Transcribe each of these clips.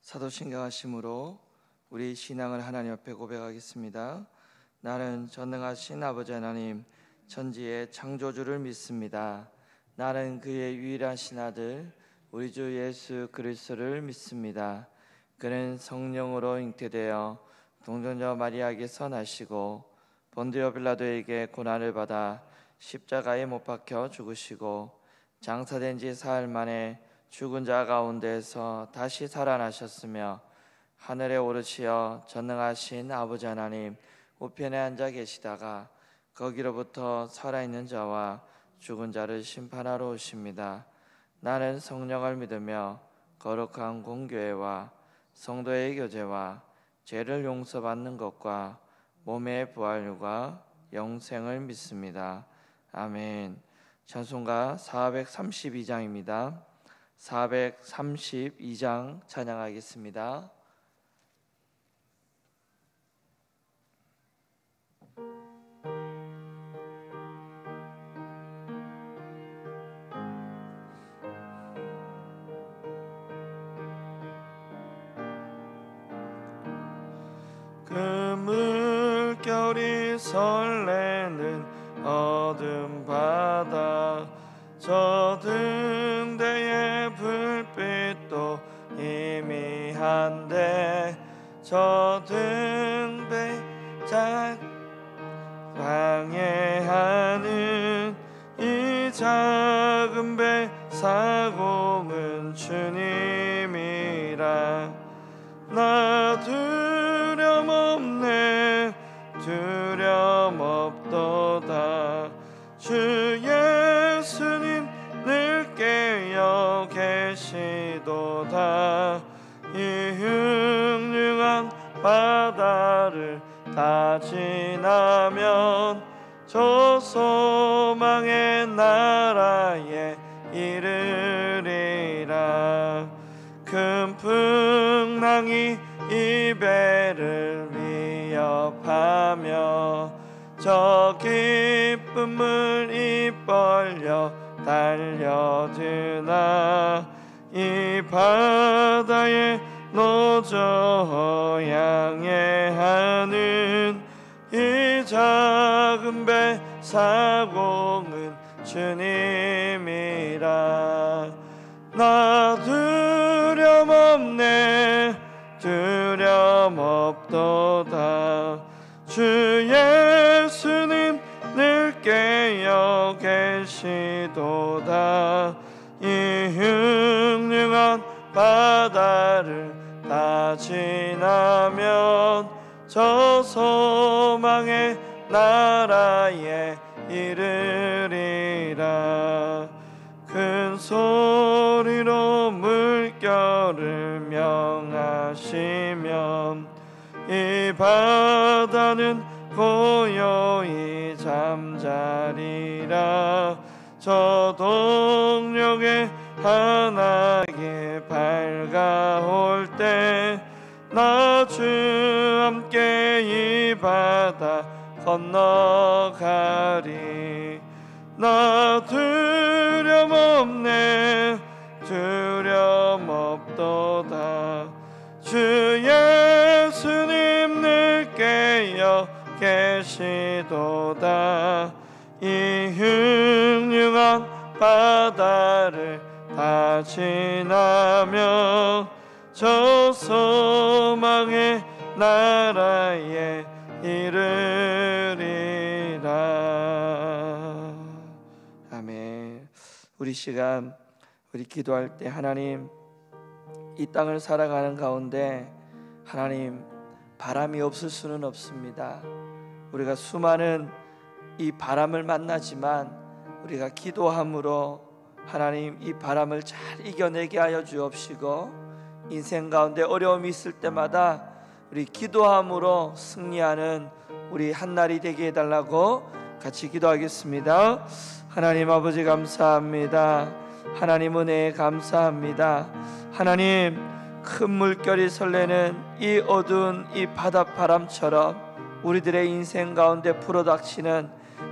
사도신경하심으로 우리 신앙을 하나님 앞에 고백하겠습니다. 나는 전능하신 아버지 하나님 천지의 창조주를 믿습니다. 나는 그의 유일하신 아들 우리 주 예수 그리스도를 믿습니다. 그는 성령으로 잉태되어 동정녀 마리아에게서 나시고 본디오 빌라도에게 고난을 받아 십자가에 못 박혀 죽으시고 장사된 지 사흘 만에 죽은 자 가운데에서 다시 살아나셨으며 하늘에 오르시어 전능하신 아버지 하나님 우편에 앉아 계시다가 거기로부터 살아있는 자와 죽은 자를 심판하러 오십니다. 나는 성령을 믿으며 거룩한 공교회와 성도의 교제와 죄를 용서받는 것과 몸의 부활과 영생을 믿습니다. 아멘. 찬송가 432장입니다. 432장 찬양하겠습니다. 그 물결이 설레는 어둠 바다 저 등대의 불빛도 희미한데 저 등배 방해하는 이 작은 배 사공은 주님이라. 나 두려움없네 두려움없도다. 주 예수님 늘 깨어 계시도다. 이 흉흉한 바다를 다 지나면 저 소망의 나라에 이르리라. 큰 풍랑이 이 배를 위협하며 저 깊은 물이 벌려 달려드나 이 바다에 노저 양해하는 이 작은 배 사공은 주님이라. 나 두려움없네 두려움없도다. 주 예수님 늘 깨어 계시도다. 이 흉흉한 바다를 다 지나면 저 소망의 나라에 이르리라. 큰 소리로 물결을 명하시면 이 바다는 고요히 잠자리라. 저 동력에 환하게 밝아올 때 나 주 함께 이 바다 건너가리. 나 두려움없네 두려움없도다. 주 예수님 늘 깨어 계시도다. 이 흉흉한 바다를 다 지나며 저 소망의 나라에 이르리라. 아멘. 우리 시간 우리 기도할 때 하나님 이 땅을 살아가는 가운데 하나님 바람이 없을 수는 없습니다. 우리가 수많은 이 바람을 만나지만 우리가 기도함으로 하나님 이 바람을 잘 이겨내게 하여 주옵시고 인생 가운데 어려움이 있을 때마다 우리 기도함으로 승리하는 우리 한날이 되게 해달라고 같이 기도하겠습니다. 하나님 아버지 감사합니다. 하나님 은혜에 감사합니다. 하나님 큰 물결이 설레는 이 어두운 이 바닷바람처럼 우리들의 인생 가운데 불어닥치는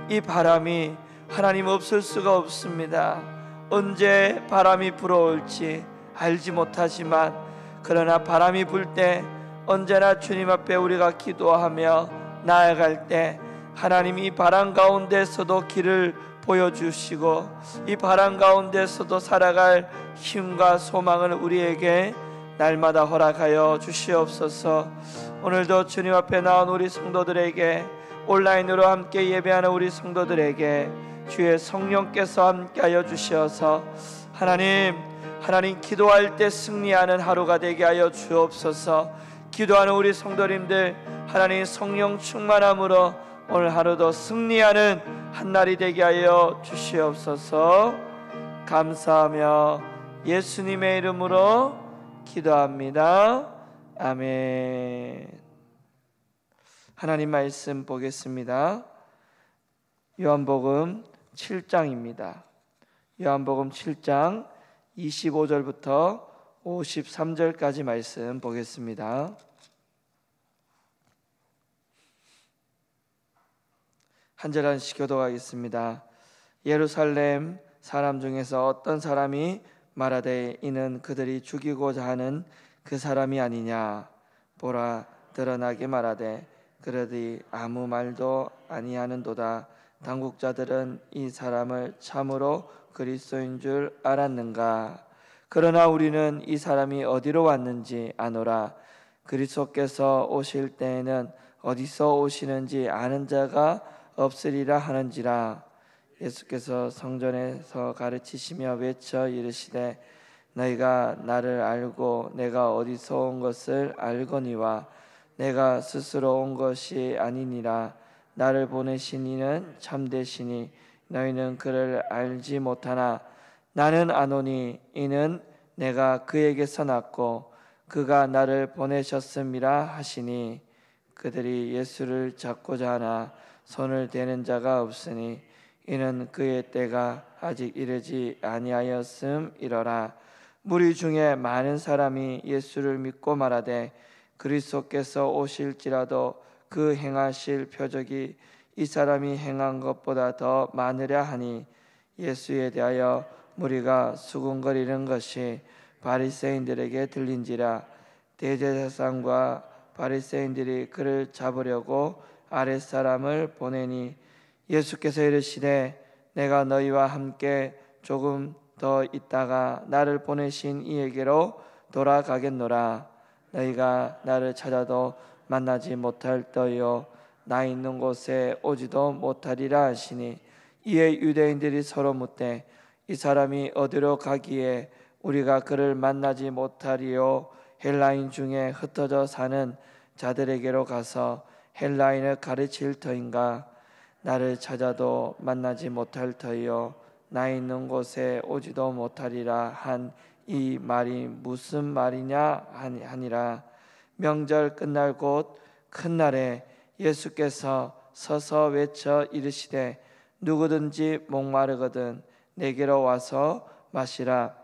이 바람이 하나님 없을 수가 없습니다. 언제 바람이 불어올지 알지 못하지만 그러나 바람이 불 때 언제나 주님 앞에 우리가 기도하며 나아갈 때 하나님 이 바람 가운데서도 길을 보여주시고 이 바람 가운데서도 살아갈 힘과 소망을 우리에게 날마다 허락하여 주시옵소서. 오늘도 주님 앞에 나온 우리 성도들에게, 온라인으로 함께 예배하는 우리 성도들에게 주의 성령께서 함께하여 주시어서 하나님 기도할 때 승리하는 하루가 되게 하여 주옵소서. 기도하는 우리 성도님들 하나님 성령 충만함으로 오늘 하루도 승리하는 한날이 되게 하여 주시옵소서. 감사하며 예수님의 이름으로 기도합니다. 아멘. 하나님 말씀 보겠습니다. 요한복음 7장입니다. 요한복음 7장 25절부터 53절까지 말씀 보겠습니다. 한 절 한씩 교독하겠습니다. 예루살렘 사람 중에서 어떤 사람이 말하되 이는 그들이 죽이고자 하는 그 사람이 아니냐. 보라, 드러나게 말하되 그러디 아무 말도 아니하는도다. 당국자들은 이 사람을 참으로 그리스도인 줄 알았는가. 그러나 우리는 이 사람이 어디로 왔는지 아노라. 그리스도께서 오실 때에는 어디서 오시는지 아는 자가 없으리라 하는지라. 예수께서 성전에서 가르치시며 외쳐 이르시되 너희가 나를 알고 내가 어디서 온 것을 알거니와 내가 스스로 온 것이 아니니라. 나를 보내신 이는 참되시니 너희는 그를 알지 못하나 나는 아노니 이는 내가 그에게서 났고 그가 나를 보내셨음이라 하시니 그들이 예수를 잡고자 하나 손을 대는 자가 없으니 이는 그의 때가 아직 이르지 아니하였음이러라. 무리 중에 많은 사람이 예수를 믿고 말하되 그리스도께서 오실지라도 그 행하실 표적이 이 사람이 행한 것보다 더 많으랴 하니 예수에 대하여 무리가 수군거리는 것이 바리새인들에게 들린지라. 대제사장과 바리새인들이 그를 잡으려고 아랫사람을 보내니 예수께서 이르시되 내가 너희와 함께 조금 더 있다가 나를 보내신 이에게로 돌아가겠노라. 너희가 나를 찾아도 만나지 못할 터이요 나 있는 곳에 오지도 못하리라 하시니 이에 유대인들이 서로 묻되 이 사람이 어디로 가기에 우리가 그를 만나지 못하리요. 헬라인 중에 흩어져 사는 자들에게로 가서 헬라인을 가르칠 터인가. 나를 찾아도 만나지 못할 터이요 나 있는 곳에 오지도 못하리라 한 이 말이 무슨 말이냐 하니라. 명절 끝날 곧 큰 날에 예수께서 서서 외쳐 이르시되 누구든지 목마르거든 내게로 와서 마시라.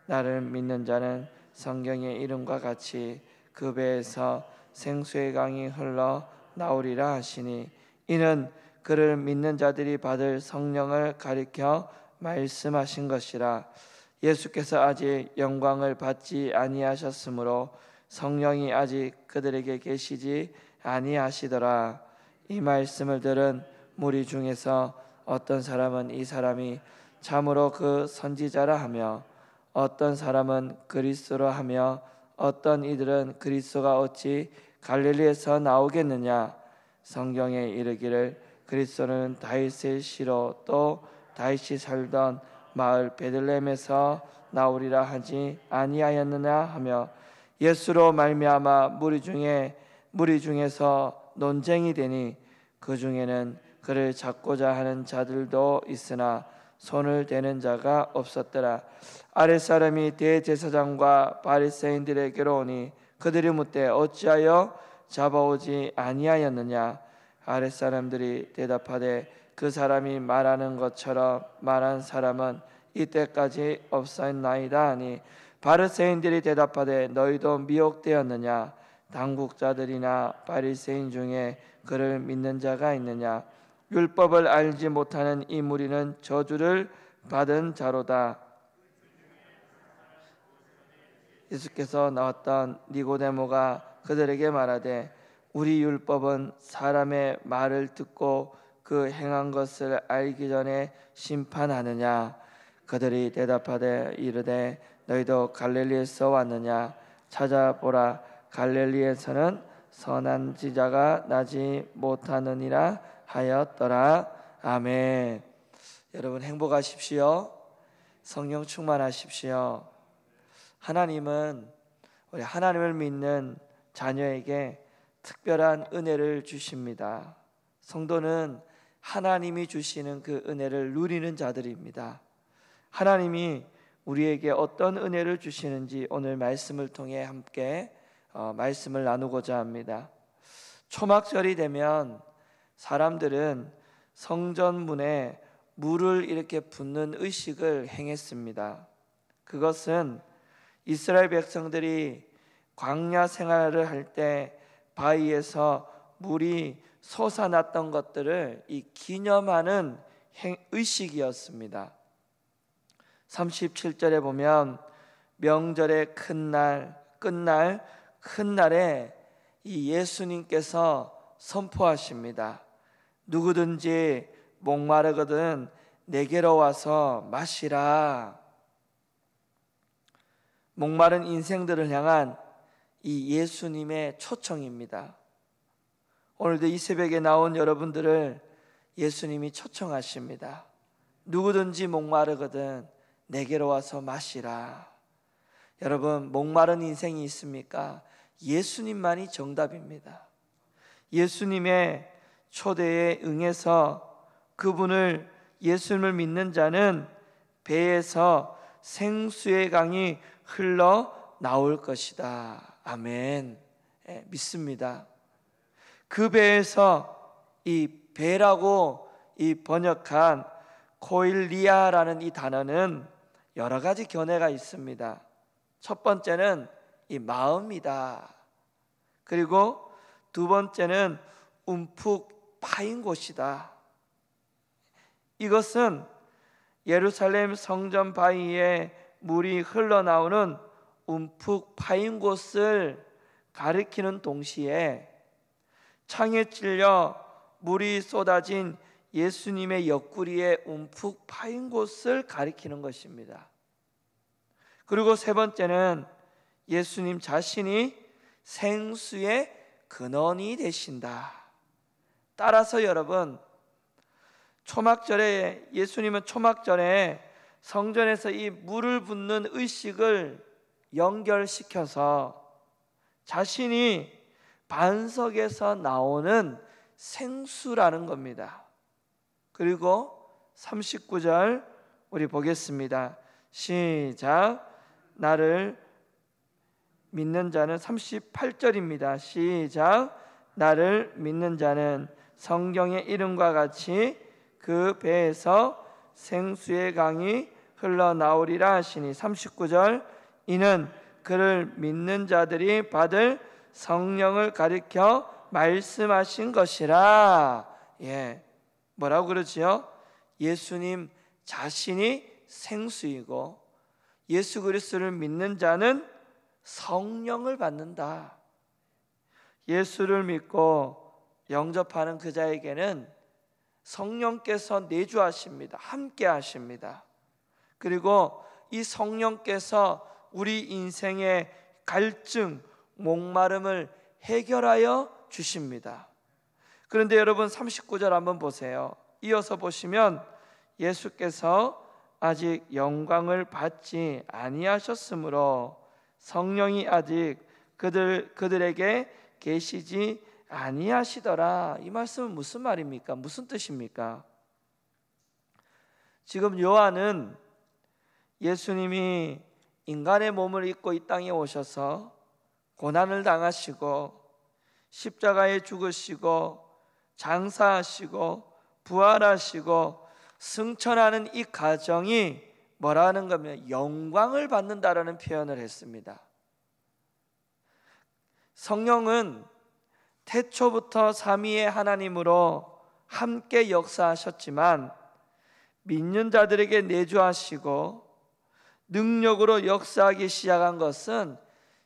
나를 믿는 자는 성경의 이름과 같이 그 배에서 생수의 강이 흘러 나오리라 하시니 이는 그를 믿는 자들이 받을 성령을 가리켜 말씀하신 것이라. 예수께서 아직 영광을 받지 아니하셨으므로 성령이 아직 그들에게 계시지 아니하시더라. 이 말씀을 들은 무리 중에서 어떤 사람은 이 사람이 참으로 그 선지자라 하며 어떤 사람은 그리스도라 하며 어떤 이들은 그리스도가 어찌 갈릴리에서 나오겠느냐. 성경에 이르기를 그리스도는 다윗의 씨로 또 다윗이 살던 마을 베들레헴에서 나오리라 하지 아니하였느냐 하며 예수로 말미암아 무리 중에서 논쟁이 되니 그 중에는 그를 잡고자 하는 자들도 있으나 손을 대는 자가 없었더라. 아랫사람이 대제사장과 바리새인들에게로 오니 그들이 묻되 어찌하여 잡아오지 아니하였느냐. 아랫사람들이 대답하되 그 사람이 말하는 것처럼 말한 사람은 이때까지 없사옵나이다 하니 바리새인들이 대답하되 너희도 미혹되었느냐. 당국자들이나 바리새인 중에 그를 믿는 자가 있느냐. 율법을 알지 못하는 이 무리는 저주를 받은 자로다. 예수께서 나왔던 니고데모가 그들에게 말하되 우리 율법은 사람의 말을 듣고 그 행한 것을 알기 전에 심판하느냐? 그들이 대답하되 이르되 너희도 갈릴리에서 왔느냐? 찾아보라, 갈릴리에서는 선한 지자가 나지 못하느니라 하였더라. 아멘. 여러분 행복하십시오. 성령 충만하십시오. 하나님은 우리 하나님을 믿는 자녀에게 특별한 은혜를 주십니다. 성도는 하나님이 주시는 그 은혜를 누리는 자들입니다. 하나님이 우리에게 어떤 은혜를 주시는지 오늘 말씀을 통해 함께 말씀을 나누고자 합니다. 초막절이 되면 사람들은 성전 문에 물을 이렇게 붓는 의식을 행했습니다. 그것은 이스라엘 백성들이 광야 생활을 할 때 바위에서 물이 솟아났던 것들을 이 기념하는 의식이었습니다. 37절에 보면 명절의 끝날 큰 날에 이 예수님께서 선포하십니다. 누구든지 목마르거든 내게로 와서 마시라. 목마른 인생들을 향한 이 예수님의 초청입니다. 오늘도 이 새벽에 나온 여러분들을 예수님이 초청하십니다. 누구든지 목마르거든 내게로 와서 마시라. 여러분, 목마른 인생이 있습니까? 예수님만이 정답입니다. 예수님의 초대에 응해서 그분을, 예수님을 믿는 자는 배에서 생수의 강이 흘러 나올 것이다. 아멘. 믿습니다. 그 배에서 이 배라고 이 번역한 코일리아라는 이 단어는 여러 가지 견해가 있습니다. 첫 번째는 이 마음이다. 그리고 두 번째는 움푹 파인 곳이다. 이것은 예루살렘 성전 바위에 물이 흘러나오는 움푹 파인 곳을 가리키는 동시에 창에 찔려 물이 쏟아진 예수님의 옆구리에 움푹 파인 곳을 가리키는 것입니다. 그리고 세 번째는 예수님 자신이 생수의 근원이 되신다. 따라서 여러분, 초막절에, 예수님은 초막절에 성전에서 이 물을 붓는 의식을 연결시켜서 자신이 반석에서 나오는 생수라는 겁니다. 그리고 39절 우리 보겠습니다. 시작. 나를 믿는 자는, 38절입니다. 시작. 나를 믿는 자는 성경의 이름과 같이 그 배에서 생수의 강이 흘러나오리라 하시니, 39절, 이는 그를 믿는 자들이 받을 성령을 가리켜 말씀하신 것이라. 뭐라고 그러지요? 예수님 자신이 생수이고 예수 그리스도를 믿는 자는 성령을 받는다. 예수를 믿고 영접하는 그 자에게는 성령께서 내주하십니다. 함께 하십니다. 그리고 이 성령께서 우리 인생의 갈증, 목마름을 해결하여 주십니다. 그런데 여러분 39절 한번 보세요. 이어서 보시면 예수께서 아직 영광을 받지 아니하셨으므로 성령이 아직 그들에게 계시지 아니하시더라. 이 말씀은 무슨 말입니까? 무슨 뜻입니까? 지금 요한은 예수님이 인간의 몸을 입고 이 땅에 오셔서 고난을 당하시고 십자가에 죽으시고 장사하시고 부활하시고 승천하는 이 과정이 뭐라는 겁니까? 영광을 받는다라는 표현을 했습니다. 성령은 태초부터 삼위의 하나님으로 함께 역사하셨지만 믿는 자들에게 내주하시고 능력으로 역사하기 시작한 것은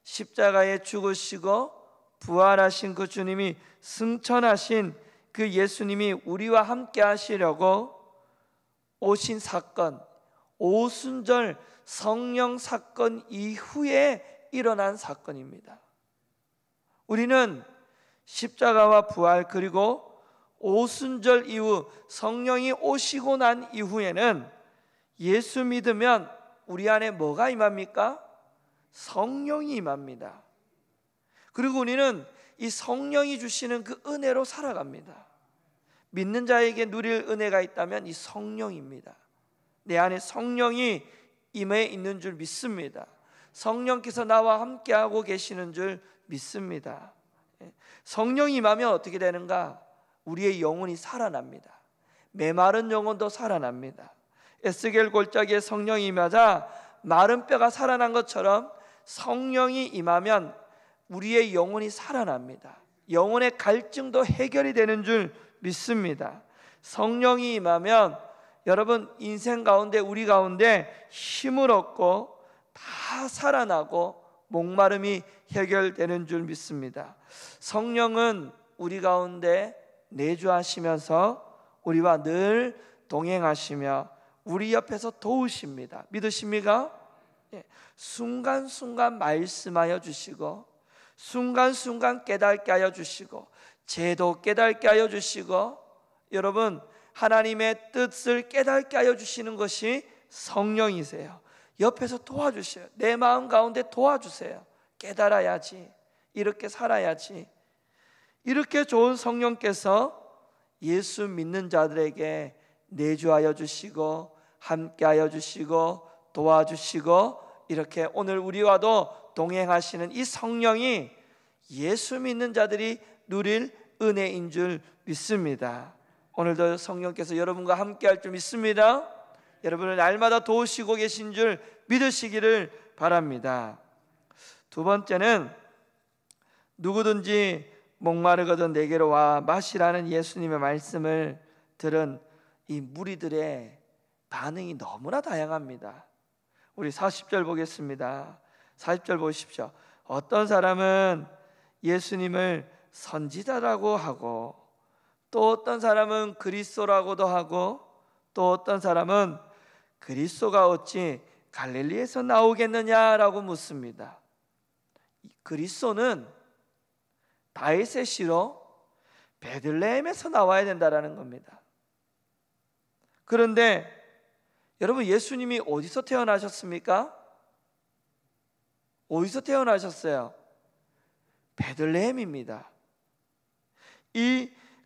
십자가에 죽으시고 부활하신 그 주님이, 승천하신 그 예수님이 우리와 함께 하시려고 오신 사건, 오순절 성령 사건 이후에 일어난 사건입니다. 우리는 십자가와 부활, 그리고 오순절 이후 성령이 오시고 난 이후에는 예수 믿으면 우리 안에 뭐가 임합니까? 성령이 임합니다. 그리고 우리는 이 성령이 주시는 그 은혜로 살아갑니다. 믿는 자에게 누릴 은혜가 있다면 이 성령입니다. 내 안에 성령이 임해 있는 줄 믿습니다. 성령께서 나와 함께하고 계시는 줄 믿습니다. 성령이 임하면 어떻게 되는가? 우리의 영혼이 살아납니다. 메마른 영혼도 살아납니다. 에스겔 골짜기에 성령이 임하자 마른 뼈가 살아난 것처럼 성령이 임하면 우리의 영혼이 살아납니다. 영혼의 갈증도 해결이 되는 줄 믿습니다. 성령이 임하면 여러분, 인생 가운데, 우리 가운데 힘을 얻고 다 살아나고 목마름이 해결되는 줄 믿습니다. 성령은 우리 가운데 내주하시면서 우리와 늘 동행하시며 우리 옆에서 도우십니다. 믿으십니까? 순간순간 말씀하여 주시고, 순간순간 깨닫게 하여 주시고, 죄도 깨닫게 하여 주시고, 여러분, 하나님의 뜻을 깨닫게 하여 주시는 것이 성령이세요. 옆에서 도와주세요. 내 마음 가운데 도와주세요. 깨달아야지, 이렇게 살아야지. 이렇게 좋은 성령께서 예수 믿는 자들에게 내주하여 주시고, 함께하여 주시고, 도와주시고, 이렇게 오늘 우리와도 동행하시는 이 성령이 예수 믿는 자들이 누릴 은혜인 줄 믿습니다. 오늘도 성령께서 여러분과 함께할 줄 믿습니다. 여러분을 날마다 도우시고 계신 줄 믿으시기를 바랍니다. 두 번째는, 누구든지 목마르거든 내게로 와 마시라는 예수님의 말씀을 들은 이 무리들의 반응이 너무나 다양합니다. 우리 40절 보겠습니다. 40절 보십시오. 어떤 사람은 예수님을 선지자라고 하고, 또 어떤 사람은 그리스도라고도 하고, 또 어떤 사람은 그리스도가 어찌 갈릴리에서 나오겠느냐라고 묻습니다. 그리스도는 다윗의 씨로 베들레헴에서 나와야 된다라는 겁니다. 그런데 여러분, 예수님이 어디서 태어나셨습니까? 어디서 태어나셨어요? 베들레헴입니다.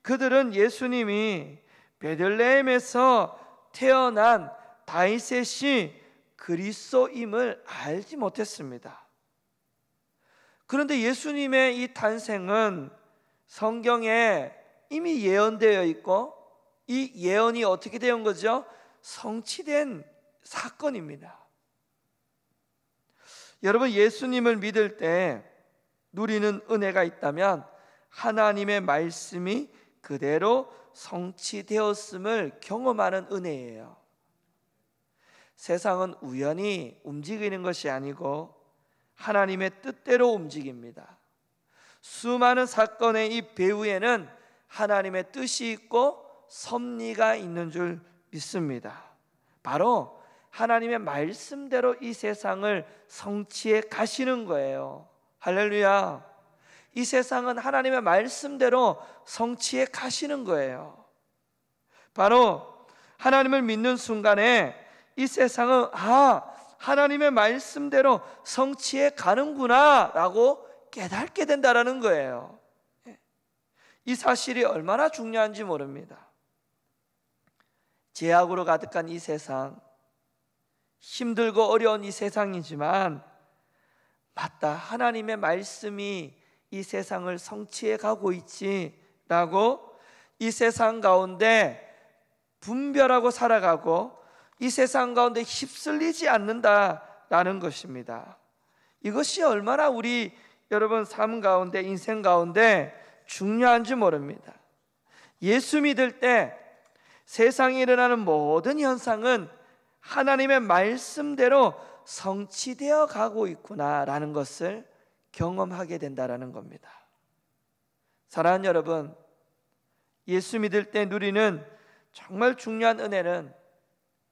그들은 예수님이 베들레헴에서 태어난 다윗의 씨 그리스도임을 알지 못했습니다. 그런데 예수님의 이 탄생은 성경에 이미 예언되어 있고, 이 예언이 어떻게 된 거죠? 성취된 사건입니다. 여러분, 예수님을 믿을 때 누리는 은혜가 있다면 하나님의 말씀이 그대로 성취되었음을 경험하는 은혜예요. 세상은 우연히 움직이는 것이 아니고 하나님의 뜻대로 움직입니다. 수많은 사건의 이 배후에는 하나님의 뜻이 있고 섭리가 있는 줄 믿습니다. 바로 하나님의 말씀대로 이 세상을 성취해 가시는 거예요. 할렐루야. 이 세상은 하나님의 말씀대로 성취해 가시는 거예요. 바로 하나님을 믿는 순간에 이 세상은 하나님의 말씀대로 성취해 가는구나 라고 깨닫게 된다라는 거예요. 이 사실이 얼마나 중요한지 모릅니다. 죄악으로 가득한 이 세상, 힘들고 어려운 이 세상이지만, 맞다, 하나님의 말씀이 이 세상을 성취해 가고 있지라고 이 세상 가운데 분별하고 살아가고 이 세상 가운데 휩쓸리지 않는다라는 것입니다. 이것이 얼마나 우리 여러분 삶 가운데, 인생 가운데 중요한지 모릅니다. 예수 믿을 때 세상에 일어나는 모든 현상은 하나님의 말씀대로 성취되어 가고 있구나라는 것을 경험하게 된다라는 겁니다. 사랑하는 여러분, 예수 믿을 때 누리는 정말 중요한 은혜는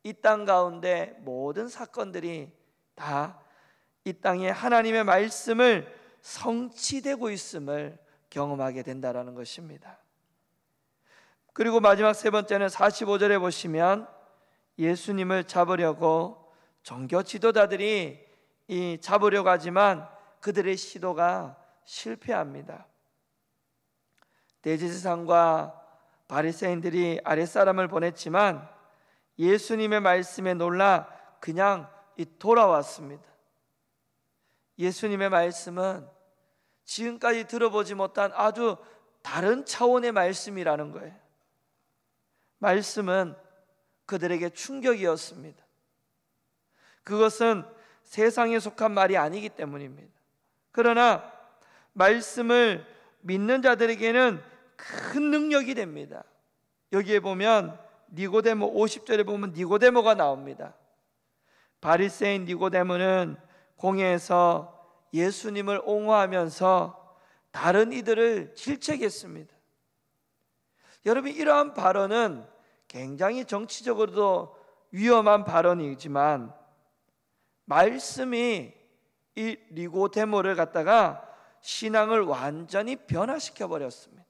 이 땅 가운데 모든 사건들이 다 이 땅에 하나님의 말씀을 성취되고 있음을 경험하게 된다라는 것입니다. 그리고 마지막 세 번째는 45절에 보시면 예수님을 잡으려고 종교 지도자들이 잡으려고 하지만 그들의 시도가 실패합니다. 대제사장과 바리새인들이 아랫사람을 보냈지만 예수님의 말씀에 놀라 그냥 돌아왔습니다. 예수님의 말씀은 지금까지 들어보지 못한 아주 다른 차원의 말씀이라는 거예요. 말씀은 그들에게 충격이었습니다. 그것은 세상에 속한 말이 아니기 때문입니다. 그러나 말씀을 믿는 자들에게는 큰 능력이 됩니다. 여기에 보면 니고데모 50절에 보면 니고데모가 나옵니다. 바리새인 니고데모는 공회에서 예수님을 옹호하면서 다른 이들을 질책했습니다. 여러분, 이러한 발언은 굉장히 정치적으로도 위험한 발언이지만 말씀이 이 니고데모를 갖다가 신앙을 완전히 변화시켜 버렸습니다.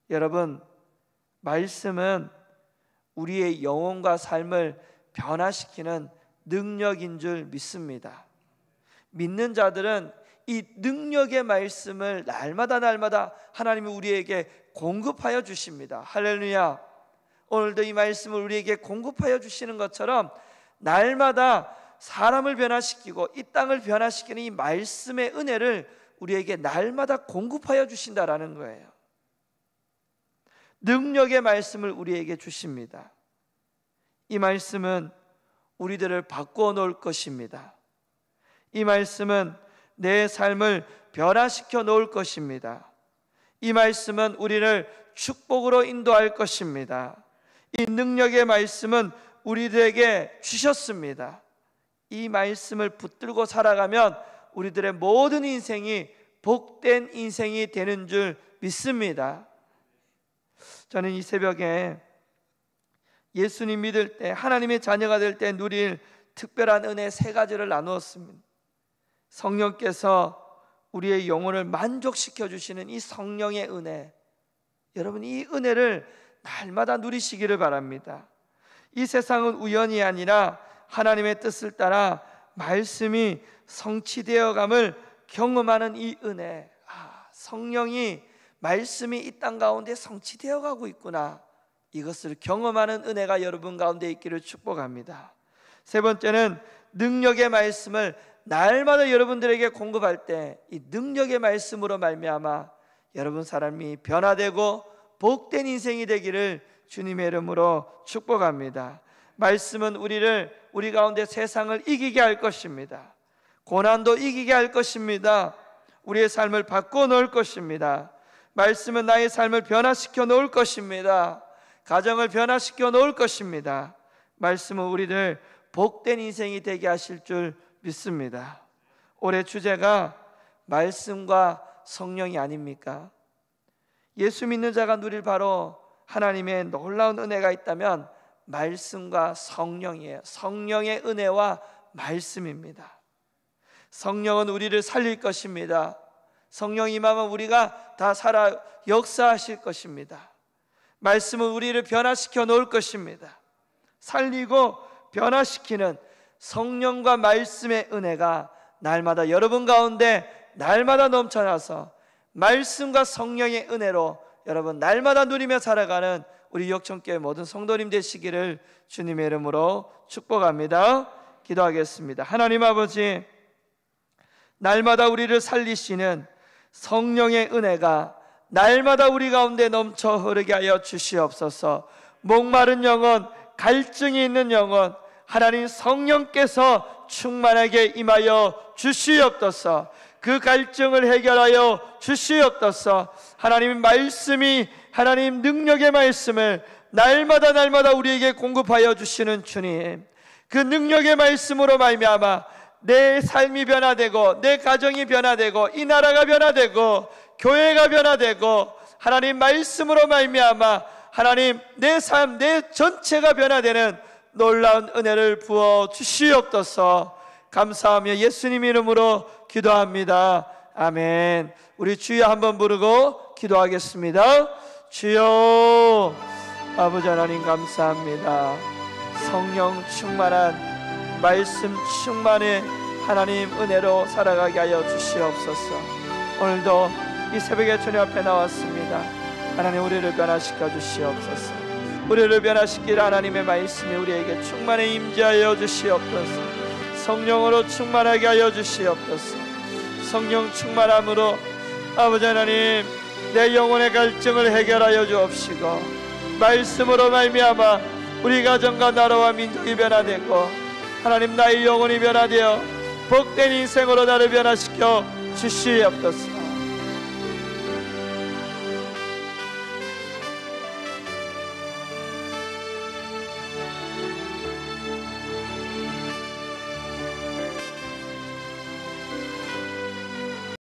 여러분, 말씀은 우리의 영혼과 삶을 변화시키는 능력인 줄 믿습니다. 믿는 자들은 이 능력의 말씀을 날마다 하나님이 우리에게 공급하여 주십니다. 할렐루야. 오늘도 이 말씀을 우리에게 공급하여 주시는 것처럼 날마다 사람을 변화시키고 이 땅을 변화시키는 이 말씀의 은혜를 우리에게 날마다 공급하여 주신다라는 거예요. 능력의 말씀을 우리에게 주십니다. 이 말씀은 우리들을 바꾸어 놓을 것입니다. 이 말씀은 내 삶을 변화시켜 놓을 것입니다. 이 말씀은 우리를 축복으로 인도할 것입니다. 이 능력의 말씀은 우리들에게 주셨습니다. 이 말씀을 붙들고 살아가면 우리들의 모든 인생이 복된 인생이 되는 줄 믿습니다. 저는 이 새벽에 예수님 믿을 때, 하나님의 자녀가 될 때 누릴 특별한 은혜 세 가지를 나누었습니다. 성령께서 우리의 영혼을 만족시켜 주시는 이 성령의 은혜, 여러분 이 은혜를 날마다 누리시기를 바랍니다. 이 세상은 우연이 아니라 하나님의 뜻을 따라 말씀이 성취되어감을 경험하는 이 은혜, 성령이 말씀이 이 땅 가운데 성취되어 가고 있구나, 이것을 경험하는 은혜가 여러분 가운데 있기를 축복합니다. 세 번째는 능력의 말씀을 날마다 여러분들에게 공급할 때 이 능력의 말씀으로 말미암아 여러분 사람이 변화되고 복된 인생이 되기를 주님의 이름으로 축복합니다. 말씀은 우리 가운데 세상을 이기게 할 것입니다. 고난도 이기게 할 것입니다. 우리의 삶을 바꿔 놓을 것입니다. 말씀은 나의 삶을 변화시켜 놓을 것입니다. 가정을 변화시켜 놓을 것입니다. 말씀은 우리를 복된 인생이 되게 하실 줄 믿습니다. 올해 주제가 말씀과 성령이 아닙니까? 예수 믿는 자가 누릴 바로 하나님의 놀라운 은혜가 있다면 말씀과 성령이에요. 성령의 은혜와 말씀입니다. 성령은 우리를 살릴 것입니다. 성령이 임하면 우리가 다 살아 역사하실 것입니다. 말씀은 우리를 변화시켜 놓을 것입니다. 살리고 변화시키는 성령과 말씀의 은혜가 날마다 여러분 가운데 날마다 넘쳐나서 말씀과 성령의 은혜로 여러분 날마다 누리며 살아가는 우리 역천교회 모든 성도님 되시기를 주님의 이름으로 축복합니다. 기도하겠습니다. 하나님 아버지, 날마다 우리를 살리시는 성령의 은혜가 날마다 우리 가운데 넘쳐 흐르게 하여 주시옵소서. 목마른 영혼, 갈증이 있는 영혼, 하나님 성령께서 충만하게 임하여 주시옵소서. 그 갈증을 해결하여 주시옵소서. 하나님 말씀이, 하나님 능력의 말씀을 날마다 우리에게 공급하여 주시는 주님, 그 능력의 말씀으로 말미암아 내 삶이 변화되고 내 가정이 변화되고 이 나라가 변화되고 교회가 변화되고 하나님 말씀으로 말미암아 하나님 내 삶, 내 전체가 변화되는 놀라운 은혜를 부어 주시옵소서. 감사하며 예수님 이름으로 기도합니다. 아멘. 우리 주여 한번 부르고 기도하겠습니다. 주여. 아버지 하나님 감사합니다. 성령 충만한 말씀 충만의 하나님 은혜로 살아가게 하여 주시옵소서. 오늘도 이 새벽에 주님 앞에 나왔습니다. 하나님 우리를 변화시켜 주시옵소서. 우리를 변화시킬 하나님의 말씀이 우리에게 충만히 임재하여 주시옵소서. 성령으로 충만하게 하여 주시옵소서. 성령 충만함으로 아버지 하나님 내 영혼의 갈증을 해결하여 주옵시고 말씀으로 말미암아 우리 가정과 나라와 민족이 변화되고 하나님 나의 영혼이 변화되어 복된 인생으로 나를 변화시켜 주시옵소서.